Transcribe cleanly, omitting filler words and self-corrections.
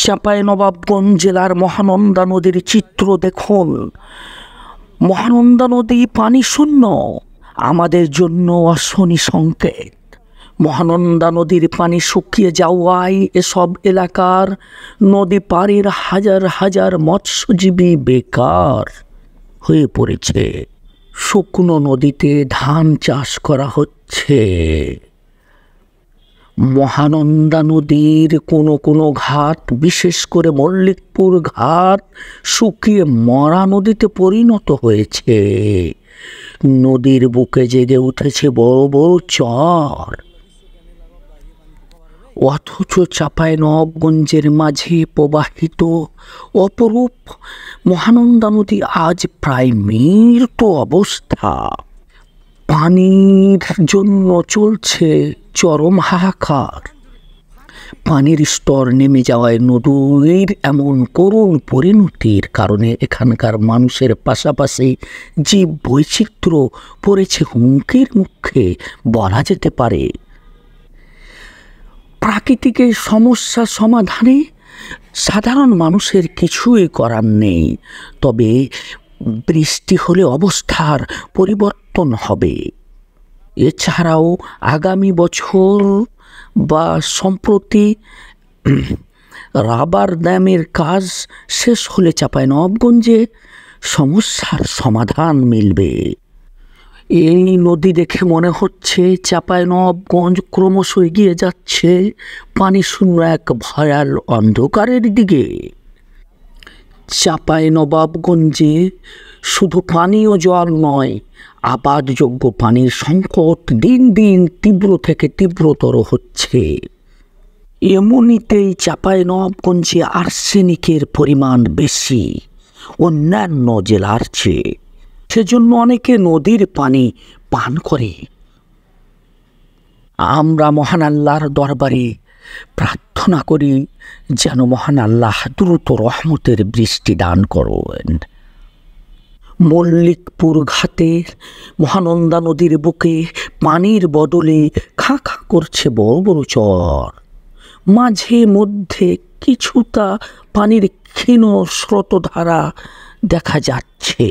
চাঁপাইনবাবগঞ্জ জেলার মহানন্দা নদীর চিত্র দেখুন। মহানন্দা নদী পানি শূন্য, আমাদের জন্য অশনি সংকেত। মহানন্দা নদীর পানি শুকিয়ে যাওয়ায় এসব এলাকার নদী পাড়ের হাজার হাজার মৎস্যজীবী বেকার হয়ে পড়েছে। শুকনো নদীতে ধান চাষ করা হচ্ছে। মহানন্দা নদীর কোনো কোনো ঘাট, বিশেষ করে মল্লিকপুর ঘাট, শুকিয়ে মরা নদীতে পরিণত হয়েছে। নদীর বুকে জেগে উঠেছে বড় বড় চর। অথচ চাঁপাইনবাবগঞ্জের মাঝে প্রবাহিত অপরূপ মহানন্দা নদী আজ প্রায় মৃত অবস্থা। পানির জন্য চলছে চরম হাহাকার। পানির স্তর নেমে যাওয়ায় নদীর এমন করুণ পরিণতির কারণে এখানকার মানুষের পাশাপাশি জীব বৈচিত্র্য পড়েছে হুমকির মুখে বলা যেতে পারে। প্রাকৃতিক সমস্যা সমাধানে সাধারণ মানুষের কিছুই করার নেই, তবে বৃষ্টি হলে অবস্থার পরিবর্তন হবে। এছাড়াও আগামী বছর বা সম্প্রতি রাবার ড্যামের কাজ শেষ হলে চাঁপাইনবাবগঞ্জে সমস্যার সমাধান মিলবে। এই নদী দেখে মনে হচ্ছে চাঁপাইনবাবগঞ্জ ক্রমশ এগিয়ে যাচ্ছে পানি শূন্য এক ভয়াল অন্ধকারের দিকে। চাঁপাইনবাবগঞ্জে শুধু পানীয় জল নয়, আবাদযোগ্য পানির সংকট দিন দিন তীব্র থেকে তীব্রতর হচ্ছে। এমনিতেই চাঁপাইনবাবগঞ্জে আর্সেনিকের পরিমাণ বেশি অন্যান্য জেলার চেয়ে, সেজন্য অনেকে নদীর পানি পান করে। আমরা মহান আল্লাহর দরবারে প্রার্থনা করি যেন মহান আল্লাহ দ্রুত রহমতের বৃষ্টি দান করেন। মল্লিকপুর ঘাটের মহানন্দা নদীর বুকে পানির বদলে খাঁ খাঁ করছে বড় বড় চর। মাঝে মধ্যে কিছুটা পানির ক্ষীণ স্রোতধারা দেখা যাচ্ছে।